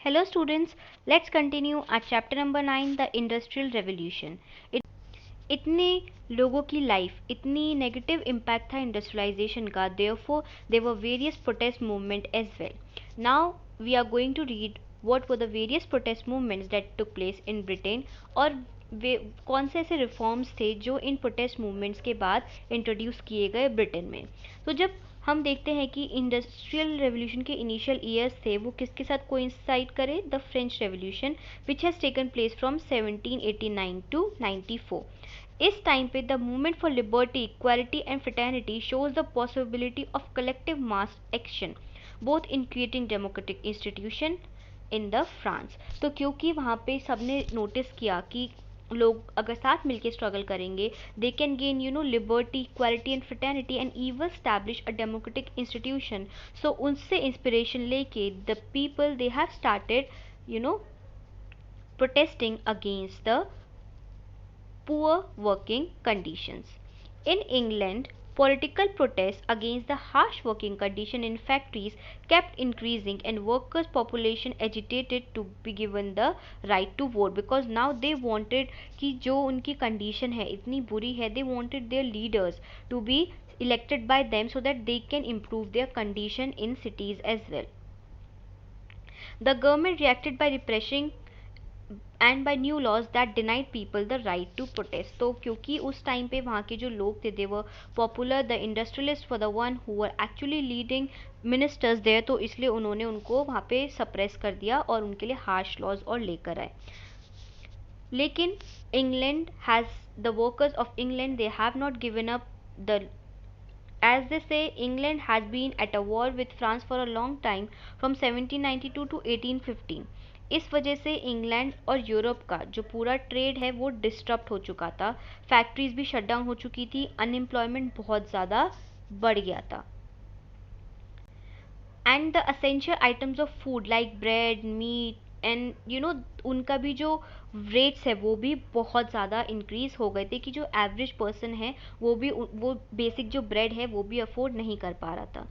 Hello students, let's continue our chapter number 9, the Industrial Revolution. इतने लोगों की life, इतनी नेगेटिव इम्पैक्ट था इंडस्ट्रियलाइजेशन का, therefore there were various protest movement as well. Now we are going to read what were the various protest movements that took place in Britain और वे कौन से ऐसे रिफॉर्म्स थे जो इन प्रोटेस्ट मूवमेंट्स के बाद इंट्रोड्यूस किए गए ब्रिटेन में. तो जब हम देखते हैं कि इंडस्ट्रियल रेवोल्यूशन के इनिशियल ईयर्स थे वो किसके साथ कोइंसाइड करे, the French revolution which has taken place from 1789 to 94. इस टाइम पे the movement for liberty, equality and fraternity shows the possibility of collective mass action both in creating democratic institution in the France. तो क्योंकि वहाँ पे सबने notice किया कि लोग अगर साथ मिलके स्ट्रगल करेंगे they can gain liberty, equality and fraternity and even establish a democratic institution. So उनसे इंस्पिरेशन लेके the people they have started protesting against the poor working conditions. In England, political protests against the harsh working condition in factories kept increasing and workers' population agitated to be given the right to vote because now they wanted कि जो उनकी condition है इतनी बुरी है, they wanted their leaders to be elected by them so that they can improve their condition in cities as well. The government reacted by repressing and by new laws that denied people the right to protest. तो क्योंकि उस time पे वहाँ के जो लोग थे they were popular, the industrialist for the one who were actually leading ministers there, तो इसलिए उन्होंने उनको वहाँ पे सप्रेस कर दिया और उनके लिए हार्श लॉज और लेकर आए. लेकिन England has the workers of England they have not given up the as they say England has been at a war with France for a long time from 1792 to 1815. इस वजह से England और Europe का जो पूरा trade है वो disturb हो चुका था, फैक्ट्रीज भी शट डाउन हो चुकी थी, अनएम्प्लॉयमेंट बहुत ज़्यादा बढ़ गया था. And the essential items of food like bread, meat and उनका भी जो रेट्स है वो भी बहुत ज़्यादा इंक्रीज हो गए थे कि जो एवरेज पर्सन है वो बेसिक जो ब्रेड है वो भी अफोर्ड नहीं कर पा रहा था.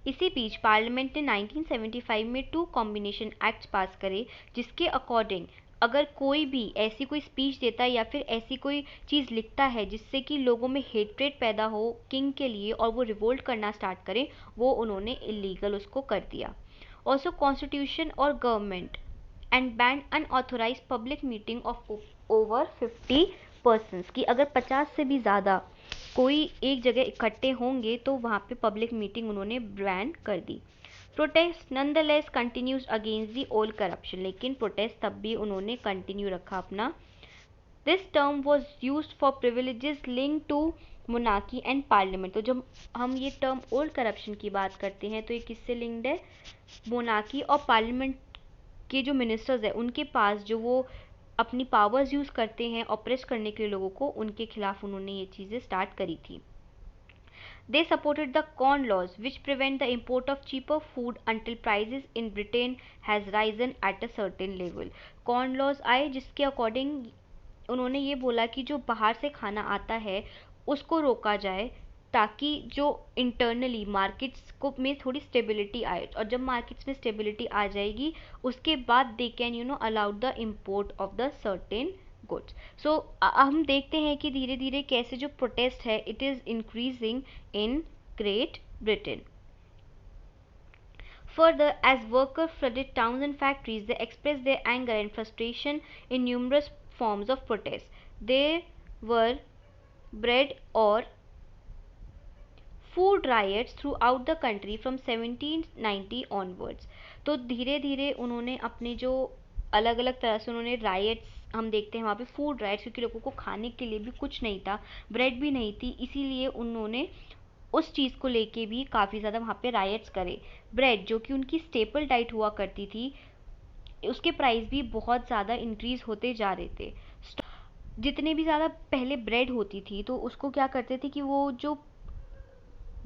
इसी बीच पार्लियामेंट ने 1975 में 2 कॉम्बिनेशन एक्ट्स पास करे जिसके अकॉर्डिंग अगर कोई भी ऐसी कोई स्पीच देता है या फिर ऐसी कोई चीज़ लिखता है जिससे कि लोगों में हेट्रेट पैदा हो किंग के लिए और वो रिवोल्ट करना स्टार्ट करें, वो उन्होंने इलीगल उसको कर दिया. ऑल्सो कॉन्स्टिट्यूशन और government and ban unauthorise public meeting of over 50 persons की अगर 50 से भी ज़्यादा कोई एक जगह इकट्ठे होंगे तो वहाँ पे पब्लिक मीटिंग उन्होंने बैन कर दी. Protest nonetheless continues against the old corruption, लेकिन प्रोटेस्ट तब भी उन्होंने कंटिन्यू रखा अपना. This term was use for privileges link to monarchy and parliament. तो जब हम ये टर्म ओल्ड करप्शन की बात करते हैं तो ये किससे लिंक्ड है, मोनार्की और पार्लियामेंट के जो मिनिस्टर्स है उनके पास जो वो अपनी पावर्स यूज़ करते हैं ऑपरेस करने के लिए लोगों को, उनके खिलाफ उन्होंने ये चीज़ें स्टार्ट करी थी. They supported the corn laws which prevent the import of cheaper food until prices in Britain has risen at a certain level. Corn laws आए जिसके अकॉर्डिंग उन्होंने ये बोला कि जो बाहर से खाना आता है उसको रोका जाए ताकि जो इंटरनली मार्केट्स को में थोड़ी स्टेबिलिटी आए, और जब मार्केट्स में स्टेबिलिटी आ जाएगी उसके बाद they can allow the import of the certain goods. So हम देखते हैं कि धीरे धीरे कैसे जो प्रोटेस्ट है it is increasing in great Britain. Further, as workers flooded towns and factories, they expressed their anger and frustration in numerous forms of protest. There were bread or food riots throughout the country from 1790 onwards. तो धीरे धीरे उन्होंने अपने जो अलग अलग तरह से उन्होंने राइट्स हम देखते हैं वहाँ पे फूड राइट्स, क्योंकि लोगों को खाने के लिए भी कुछ नहीं था, ब्रेड भी नहीं थी, इसीलिए उन्होंने उस चीज़ को लेके भी काफ़ी ज़्यादा वहाँ पे राइट्स करे. ब्रेड जो कि उनकी स्टेपल डाइट हुआ करती थी उसके प्राइस भी बहुत ज़्यादा इंक्रीज़ होते जा रहे थे. जितने भी ज़्यादा पहले ब्रेड होती थी तो उसको क्या करते थे कि वो जो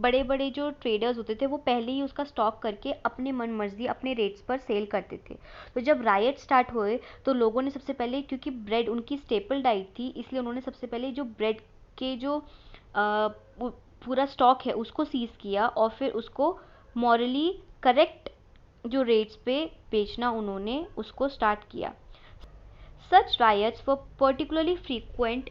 बड़े बड़े जो ट्रेडर्स होते थे वो पहले ही उसका स्टॉक करके अपने मन मर्जी अपने रेट्स पर सेल करते थे. तो जब राइट स्टार्ट हुए तो लोगों ने सबसे पहले, क्योंकि ब्रेड उनकी स्टेपल डाइट थी, इसलिए उन्होंने सबसे पहले जो ब्रेड के जो पूरा स्टॉक है उसको सीज किया और फिर उसको मॉरली करेक्ट जो रेट्स पे बेचना उन्होंने उसको स्टार्ट किया। Such riots were particularly frequent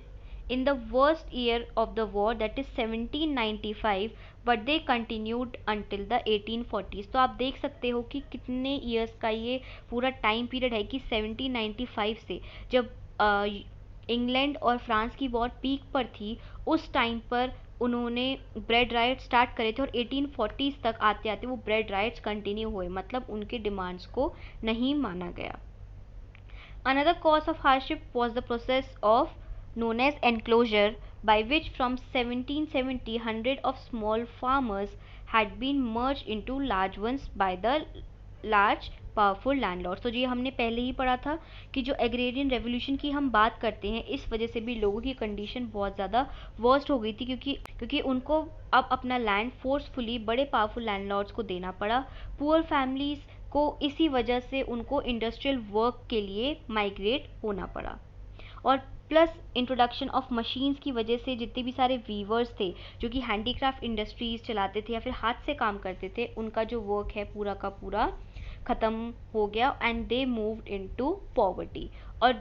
in the worst year of the war, that is 1795, but they continued until the 1840s। तो आप देख सकते हो कि कितने ईयर्स का ये पूरा टाइम पीरियड है कि 1795 से, जब इंग्लैंड और फ्रांस की वॉर पीक पर थी, उस टाइम पर उन्होंने ब्रेड राइट स्टार्ट करे थे और 1840s तक आते आते वो ब्रेड राइट्स कंटिन्यू हुए, मतलब उनके डिमांड्स को नहीं माना गया। Another cause of hardship was the process of known as enclosure, by which from 1770 hundreds of small farmers had been merged into large ones by the large powerful landlords. तो ये हमने पहले ही पढ़ा था कि जो एग्रेरियन रेवोल्यूशन की हम बात करते हैं, इस वजह से भी लोगों की कंडीशन बहुत ज़्यादा वर्स्ट हो गई थी, क्योंकि उनको अब अपना लैंड फोर्सफुली बड़े पावरफुल लैंडलॉर्ड्स को देना पड़ा। पुअर फैमिलीज़ को इसी वजह से उनको इंडस्ट्रियल वर्क के लिए माइग्रेट होना पड़ा। और प्लस इंट्रोडक्शन ऑफ मशीन्स की वजह से जितने भी सारे वीवर्स थे जो कि हैंडीक्राफ्ट इंडस्ट्रीज चलाते थे या फिर हाथ से काम करते थे, उनका जो वर्क है पूरा का पूरा ख़त्म हो गया and they moved into poverty. और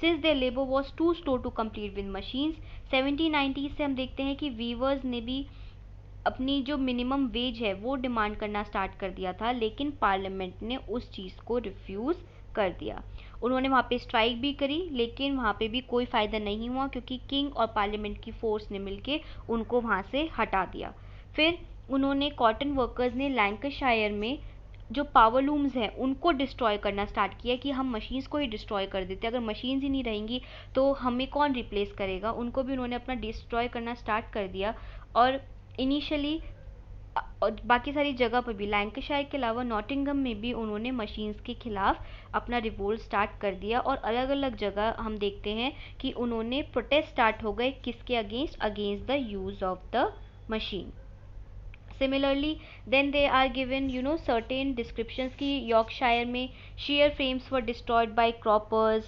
since their labour was too slow to complete with machines, 1790 से हम देखते हैं कि वीवर्स ने भी अपनी जो मिनिमम वेज है वो डिमांड करना स्टार्ट कर दिया था, लेकिन पार्लियामेंट ने उस चीज़ को रिफ्यूज़ कर दिया। उन्होंने वहाँ पे स्ट्राइक भी करी, लेकिन वहाँ पे भी कोई फ़ायदा नहीं हुआ, क्योंकि किंग और पार्लियामेंट की फोर्स ने मिलके उनको वहाँ से हटा दिया। फिर उन्होंने कॉटन वर्कर्स ने लैंकाशायर में जो पावर लूम्स हैं उनको डिस्ट्रॉय करना स्टार्ट किया कि हम मशीन्स को ही डिस्ट्रॉय कर देते हैं, अगर मशीन्स ही नहीं रहेंगी तो हमें कौन रिप्लेस करेगा। उनको भी उन्होंने अपना डिस्ट्रॉय करना स्टार्ट कर दिया। और इनिशियली और बाकी सारी जगह पर भी, लैंकाशायर के अलावा नॉटिंघम में भी उन्होंने मशीन्स के खिलाफ अपना रिवोल्ट स्टार्ट कर दिया। और अलग अलग जगह हम देखते हैं कि उन्होंने प्रोटेस्ट स्टार्ट हो गए, किसके against? Against the use of the machine. Similarly, then they are given certain descriptions कि यॉर्कशायर में shear frames were destroyed by croppers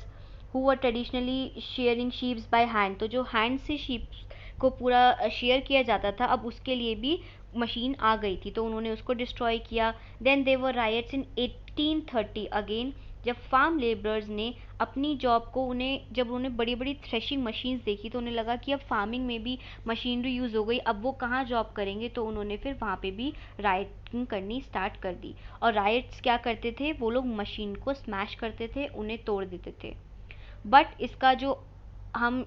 who were traditionally shearing sheep by hand। तो जो hand से sheep को पूरा शेयर किया जाता था, अब उसके लिए भी मशीन आ गई थी, तो उन्होंने उसको डिस्ट्रॉय किया। Then they were riots in 1830 again, जब फार्म लेबरर्स ने अपनी जॉब को, जब उन्होंने बड़ी बड़ी थ्रेशिंग मशीन्स देखी तो उन्हें लगा कि अब फार्मिंग में भी मशीनरी यूज़ हो गई, अब वो कहाँ जॉब करेंगे, तो उन्होंने फिर वहाँ पे भी राइटिंग करनी स्टार्ट कर दी। और राइट्स क्या करते थे, वो लोग मशीन को स्मैश करते थे, उन्हें तोड़ देते थे। बट इसका जो हम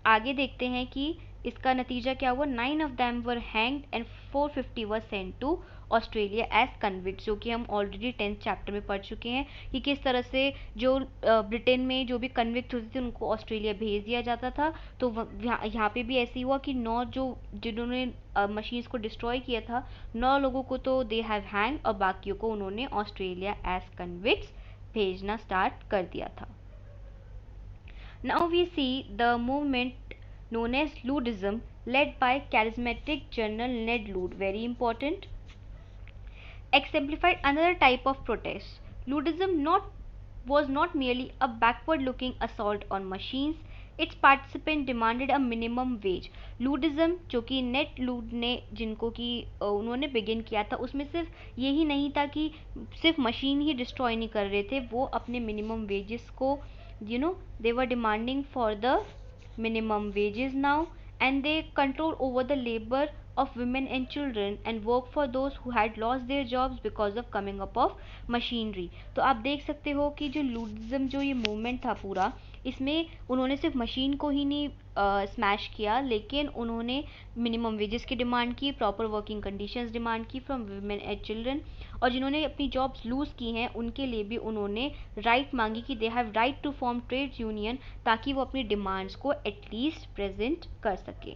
आगे देखते हैं कि इसका नतीजा क्या हुआ। 9 of them were hanged and 450 were sent to Australia as convicts, जो कि हम ऑलरेडी 10th चैप्टर में पढ़ चुके हैं कि किस तरह से जो ब्रिटेन में जो भी कन्विक्ट होते थे उनको ऑस्ट्रेलिया भेज दिया जाता था। तो यहाँ पे भी ऐसे ही हुआ कि 9 जिन्होंने मशीन्स को डिस्ट्रॉय किया था, 9 लोगों को तो दे हैव हैंग और बाकियों को उन्होंने ऑस्ट्रेलिया एज कन्विक्ट्स भेजना स्टार्ट कर दिया था। Now we see the movement known as Luddism, led by charismatic General Ned Ludd, very important, exemplified another type of protest. Luddism was not merely a backward-looking assault on machines. Its participant demanded a minimum wage. Luddism, जो कि net लूड ने जिनको कि उन्होंने begin किया था, उसमें सिर्फ यही नहीं था कि सिर्फ मशीन ही डिस्ट्रॉय नहीं कर रहे थे, वो अपने मिनिमम वेजेस को they were demanding for the minimum wages now, and they control over the labor of women and children and work for those who had lost their jobs because of coming up of machinery। तो आप देख सकते हो कि जो लूडिज्म जो ये movement था पूरा, इसमें उन्होंने सिर्फ मशीन को ही नहीं स्मैश किया, लेकिन उन्होंने मिनिमम वेजेस की डिमांड की, प्रॉपर वर्किंग कंडीशंस डिमांड की फ्रॉम वुमेन एंड चिल्ड्रन। और जिन्होंने अपनी जॉब्स लूज़ की हैं उनके लिए भी उन्होंने राइट मांगी कि they have right to form trade union, ताकि वो अपनी डिमांड्स को एटलीस्ट प्रेजेंट कर सके।